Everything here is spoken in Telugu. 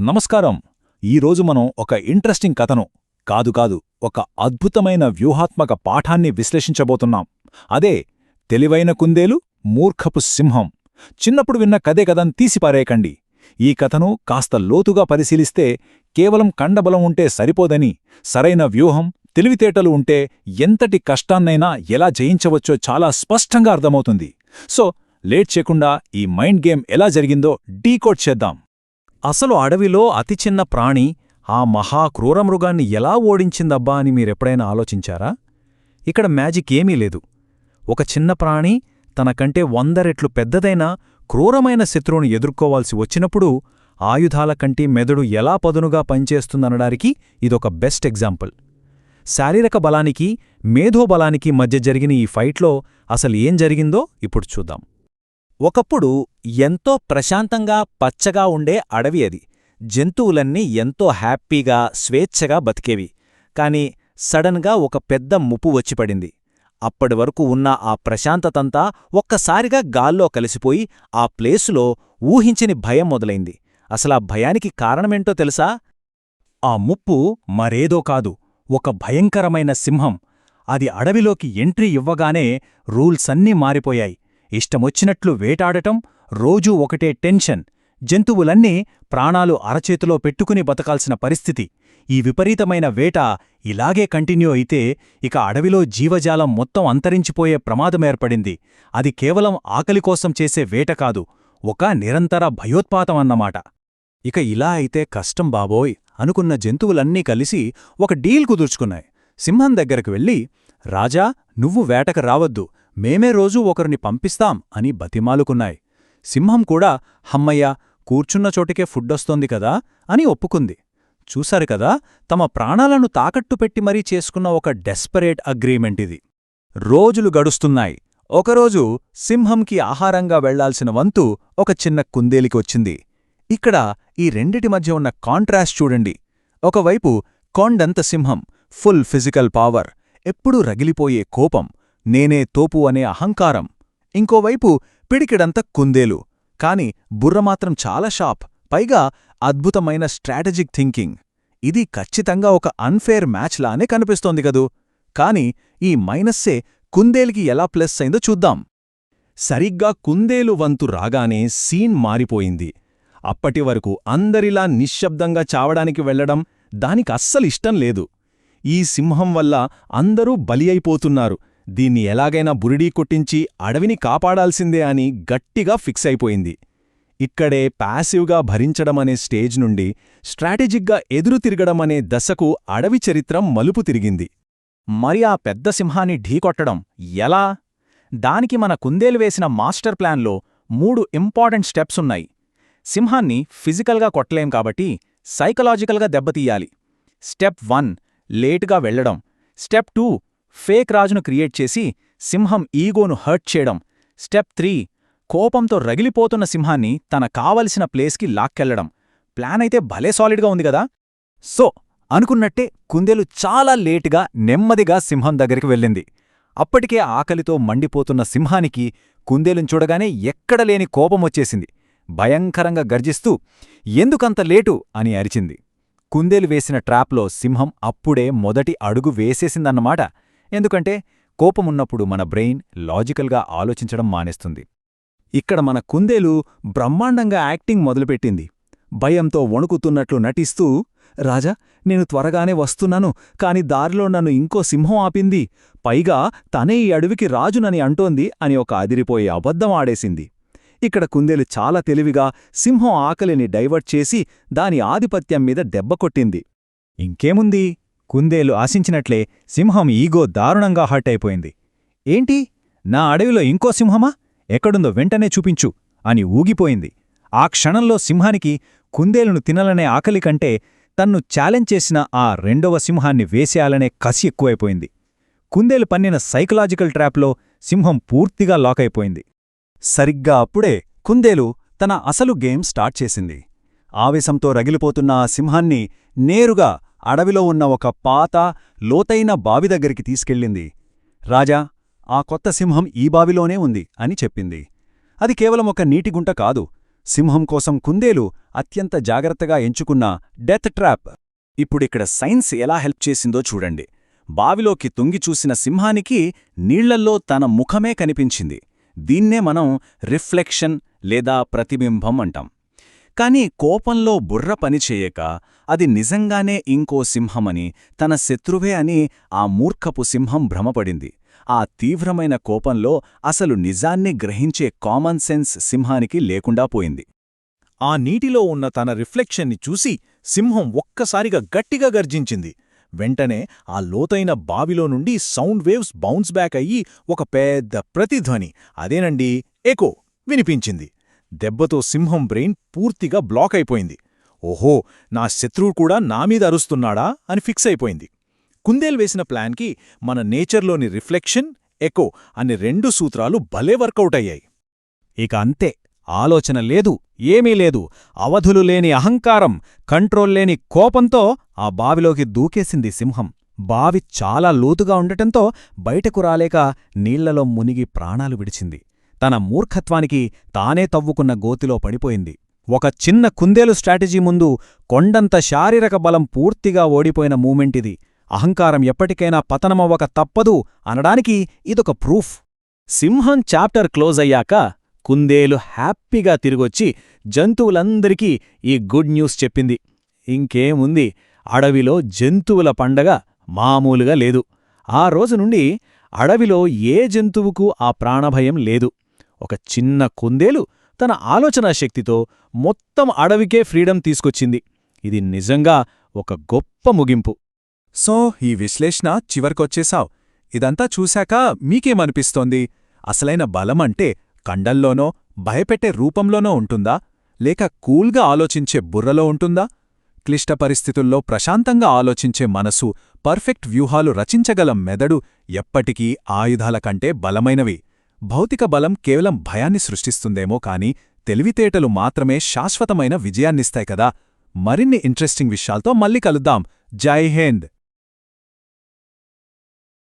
నమస్కారం. ఈరోజు మనం ఒక ఇంట్రెస్టింగ్ కథను కాదు ఒక అద్భుతమైన వ్యూహాత్మక పాఠాన్ని విశ్లేషించబోతున్నాం. అదే తెలివైన కుందేలు, మూర్ఖపు సింహం. చిన్నప్పుడు విన్న కథే కథను తీసిపారేయకండి. ఈ కథను కాస్త లోతుగా పరిశీలిస్తే కేవలం కండబలం ఉంటే సరిపోదని, సరైన వ్యూహం, తెలివితేటలు ఉంటే ఎంతటి కష్టాన్నైనా ఎలా జయించవచ్చో చాలా స్పష్టంగా అర్థమవుతుంది. సో లేట్ చేయకుండా ఈ మైండ్ గేమ్ ఎలా జరిగిందో డీకోడ్ చేద్దాం. అసలు అడవిలో అతి చిన్న ప్రాణి ఆ మహాక్రూరమృగాన్ని ఎలా ఓడించిందబ్బా అని మీరెప్పుడైనా ఆలోచించారా? ఇక్కడ మ్యాజిక్ ఏమీ లేదు. ఒక చిన్న ప్రాణి తనకంటే 100 రెట్లు పెద్దదైన క్రూరమైన శత్రువును ఎదుర్కోవాల్సి వచ్చినప్పుడు ఆయుధాల కంటే మెదడు ఎలా పదునుగా పనిచేస్తుందనడానికి ఇదొక బెస్ట్ ఎగ్జాంపుల్. శారీరక బలానికి, మేధోబలానికి మధ్య జరిగిన ఈ ఫైట్లో అసలు ఏం జరిగిందో ఇప్పుడు చూద్దాం. ఒకప్పుడు ఎంతో ప్రశాంతంగా పచ్చగా ఉండే అడవి అది. జంతువులన్నీ ఎంతో హ్యాపీగా, స్వేచ్ఛగా బతికేవి. కాని సడన్గా ఒక పెద్ద ముప్పు వచ్చిపడింది. అప్పటివరకు ఉన్న ఆ ప్రశాంతతంతా ఒక్కసారిగా గాల్లో కలిసిపోయి ఆ ప్లేసులో ఊహించని భయం మొదలైంది. అసలా భయానికి కారణమేంటో తెలుసా? ఆ ముప్పు మరేదో కాదు, ఒక భయంకరమైన సింహం. అది అడవిలోకి ఎంట్రీ ఇవ్వగానే రూల్సన్నీ మారిపోయాయి. ఇష్టమొచ్చినట్లు వేటాడటం, రోజూ ఒకటే టెన్షన్. జంతువులన్నీ ప్రాణాలు అరచేతిలో పెట్టుకుని బతకాల్సిన పరిస్థితి. ఈ విపరీతమైన వేట ఇలాగే కంటిన్యూ అయితే ఇక అడవిలో జీవజాలం మొత్తం అంతరించిపోయే ప్రమాదమేర్పడింది. అది కేవలం ఆకలికోసం చేసే వేట కాదు, ఒక నిరంతర భయోత్పాతం అన్నమాట. ఇక ఇలా అయితే కష్టం బాబోయ్ అనుకున్న జంతువులన్నీ కలిసి ఒక డీల్ కుదుర్చుకున్నాయి. సింహం దగ్గరకు వెళ్ళి, రాజా, నువ్వు వేటకు రావద్దు, మేమే రోజూ ఒకరిని పంపిస్తాం అని బతిమాలుకున్నాయి. సింహం కూడా హమ్మయ్య, కూర్చున్న చోటికే ఫుడ్డొస్తోంది కదా అని ఒప్పుకుంది. చూశారు కదా, తమ ప్రాణాలను తాకట్టు పెట్టి మరీ చేసుకున్న ఒక డెస్పరేట్ అగ్రీమెంట్ ఇది. రోజులు గడుస్తున్నాయి. ఒకరోజు సింహంకి ఆహారంగా వెళ్లాల్సిన వంతు ఒక చిన్న కుందేలికి వచ్చింది. ఇక్కడ ఈ రెండిటి మధ్య ఉన్న కాంట్రాస్ట్ చూడండి. ఒకవైపు కొండంత సింహం, ఫుల్ ఫిజికల్ పవర్, ఎప్పుడూ రగిలిపోయే కోపం, నేనే తోపు అనే అహంకారం. ఇంకోవైపు పిడికిడంత కుందేలు, కాని బుర్రమాత్రం చాలా షార్ప్, పైగా అద్భుతమైన స్ట్రాటజిక్ థింకింగ్. ఇది ఖచ్చితంగా ఒక అన్ఫేర్ మ్యాచ్ లానే కనిపిస్తోంది కదూ. కాని ఈ మైనస్సే కుందేలికి ఎలా ప్లస్ అయిందో చూద్దాం. సరిగ్గా కుందేలు వంతు రాగానే సీన్ మారిపోయింది. అప్పటివరకు అందరిలా నిశ్శబ్దంగా చావడానికి వెళ్లడం దానికస్సలిష్టం లేదు. ఈ సింహం వల్ల అందరూ బలి అయిపోతున్నారు, దీన్ని ఎలాగైనా బురిడీ కొట్టించి అడవిని కాపాడాల్సిందే అని గట్టిగా ఫిక్స్ అయిపోయింది. ఇక్కడే ప్యాసివ్గా భరించడమనే స్టేజ్ నుండి స్ట్రాటజిక్గా ఎదురుతిరగడమనే దశకు అడవి చరిత్రం మలుపు తిరిగింది. మరి ఆ పెద్ద సింహాన్ని ఢీకొట్టడం ఎలా? దానికి మన కుందేలు వేసిన మాస్టర్ ప్లాన్లో 3 ఇంపార్టెంట్ స్టెప్స్ ఉన్నాయి. సింహాన్ని ఫిజికల్గా కొట్టలేం కాబట్టి సైకలాజికల్గా దెబ్బతీయాలి. స్టెప్ 1 లేటుగా వెళ్లడం. స్టెప్ 2 ఫేక్ రాజును క్రియేట్ చేసి సింహం ఈగోను హర్ట్ చేయడం. స్టెప్ 3 కోపంతో రగిలిపోతున్న సింహాన్ని తన కావలసిన ప్లేస్కి లాక్కెళ్లడం. ప్లాన్ అయితే భలే సాలిడ్గా ఉంది కదా. సో అనుకున్నట్టే కుందేలు చాలా లేటుగా, నెమ్మదిగా సింహం దగ్గరికి వెళ్ళింది. అప్పటికే ఆకలితో మండిపోతున్న సింహానికి కుందేలును చూడగానే ఎక్కడలేని కోపమొచ్చేసింది. భయంకరంగా గర్జిస్తూ, ఎందుకంత లేటు అని అరిచింది. కుందేలు వేసిన ట్రాప్లో సింహం అప్పుడే మొదటి అడుగు వేసేసిందన్నమాట. ఎందుకంటే కోపమున్నప్పుడు మన బ్రెయిన్ లాజికల్గా ఆలోచించడం మానేస్తుంది. ఇక్కడ మన కుందేలు బ్రహ్మాండంగా యాక్టింగ్ మొదలుపెట్టింది. భయంతో వణుకుతున్నట్లు నటిస్తూ, రాజా, నేను త్వరగానే వస్తున్నాను, కాని దారిలో నన్ను ఇంకో సింహం ఆపింది, పైగా తనే ఈ అడవికి రాజునని అంటోంది అని ఒక అదిరిపోయే అబద్ధం ఆడేసింది. ఇక్కడ కుందేలు చాలా తెలివిగా సింహం ఆకలిని డైవర్ట్ చేసి దాని ఆధిపత్యం మీద దెబ్బ కొట్టింది. ఇంకేముంది, కుందేలు ఆశించినట్లే సింహం ఈగో దారుణంగా హర్ట్ అయిపోయింది. ఏంటి, నా అడవిలో ఇంకో సింహమా? ఎక్కడుందో వెంటనే చూపించు అని ఊగిపోయింది. ఆ క్షణంలో సింహానికి కుందేలును తినాలనే ఆకలి కంటే తన్ను ఛాలెంజ్ చేసిన ఆ రెండవ సింహాన్ని వేసేయాలనే కసి ఎక్కువైపోయింది. కుందేలు పన్నిన సైకలాజికల్ ట్రాప్లో సింహం పూర్తిగా లాక్ అయిపోయింది. సరిగ్గా అప్పుడే కుందేలు తన అసలు గేమ్ స్టార్ట్ చేసింది. ఆవేశంతో రగిలిపోతున్న ఆ సింహాన్ని నేరుగా అడవిలో ఉన్న ఒక పాత, లోతైన బావి దగ్గరికి తీసుకెళ్ళింది. రాజా, ఆ కొత్త సింహం ఈ బావిలోనే ఉంది అని చెప్పింది. అది కేవలం ఒక నీటిగుంట కాదు, సింహం కోసం కుందేలు అత్యంత జాగ్రత్తగా ఎంచుకున్న డెత్ ట్రాప్. ఇప్పుడిక్కడ సైన్స్ ఎలా హెల్ప్ చేసిందో చూడండి. బావిలోకి తొంగి చూసిన సింహానికి నీళ్లల్లో తన ముఖమే కనిపించింది. దీన్నే మనం రిఫ్లెక్షన్ లేదా ప్రతిబింబం అంటాం. కాని కోపంలో బుర్ర పనిచేయక అది నిజంగానే ఇంకో సింహమని, తన శత్రువే అని ఆ మూర్ఖపు సింహం భ్రమపడింది. ఆ తీవ్రమైన కోపంలో అసలు నిజాన్ని గ్రహించే కామన్ సెన్స్ సింహానికి లేకుండా పోయింది. ఆ నీటిలో ఉన్న తన రిఫ్లెక్షన్ని చూసి సింహం ఒక్కసారిగా గట్టిగా గర్జించింది. వెంటనే ఆ లోతైన బావిలో నుండి సౌండ్ వేవ్స్ బౌన్స్ బ్యాక్ అయ్యి ఒక పెద్ద ప్రతిధ్వని, అదేనండి ఎకో, వినిపించింది. దెబ్బతో సింహం బ్రెయిన్ పూర్తిగా బ్లాక్ అయిపోయింది. ఓహో, నా శత్రువు కూడా నామీద అరుస్తున్నాడా అని ఫిక్స్ అయిపోయింది. కుందేలు వేసిన ప్లాన్కి మన నేచర్లోని రిఫ్లెక్షన్, ఎకో అనే 2 సూత్రాలు భలే వర్కౌట్ అయ్యాయి. ఇక అంతే, ఆలోచన లేదు, ఏమీ లేదు, అవధులు లేని అహంకారం, కంట్రోల్ లేని కోపంతో ఆ బావిలోకి దూకేసింది సింహం. బావి చాలా లోతుగా ఉండటంతో బయటకు రాలేక నీళ్లలో మునిగి ప్రాణాలు విడిచింది. తన మూర్ఖత్వానికి తానే తవ్వుకున్న గోతిలో పడిపోయింది. ఒక చిన్న కుందేలు స్ట్రాటజీ ముందు కొండంత శారీరక బలం పూర్తిగా ఓడిపోయిన మూమెంటిది. అహంకారం ఎప్పటికైనా పతనమవ్వక తప్పదు అనడానికి ఇదొక ప్రూఫ్. సింహం చాప్టర్ క్లోజ్ అయ్యాక కుందేలు హ్యాపీగా తిరిగొచ్చి జంతువులందరికీ ఈ గుడ్ న్యూస్ చెప్పింది. ఇంకేముంది, అడవిలో జంతువుల పండగ మామూలుగా లేదు. ఆ రోజు నుండి అడవిలో ఏ జంతువుకు ఆ ప్రాణభయం లేదు. ఒక చిన్న కుందేలు తన ఆలోచనా శక్తితో మొత్తం అడవికే ఫ్రీడమ్ తీసుకొచ్చింది. ఇది నిజంగా ఒక గొప్ప ముగింపు. సో ఈ విశ్లేషణ చివరికొచ్చేశావ్. ఇదంతా చూశాక మీకేమనిపిస్తోంది? అసలైన బలమంటే కండల్లోనో భయపెట్టే రూపంలోనో ఉంటుందా, లేక కూల్గా ఆలోచించే బుర్రలో ఉంటుందా? క్లిష్ట పరిస్థితుల్లో ప్రశాంతంగా ఆలోచించే మనసు, పర్ఫెక్ట్ వ్యూహాలు రచించగల మెదడు ఎప్పటికీ ఆయుధాల కంటే బలమైనవి. భౌతిక బలం కేవలం భయాన్ని సృష్టిస్తుందేమో కాని తెలివితేటలు మాత్రమే శాశ్వతమైన విజయాన్నిస్తాయి కదా. మరిన్ని ఇంట్రెస్టింగ్ విషయాలతో మళ్ళీ కలుద్దాం. జై హింద్.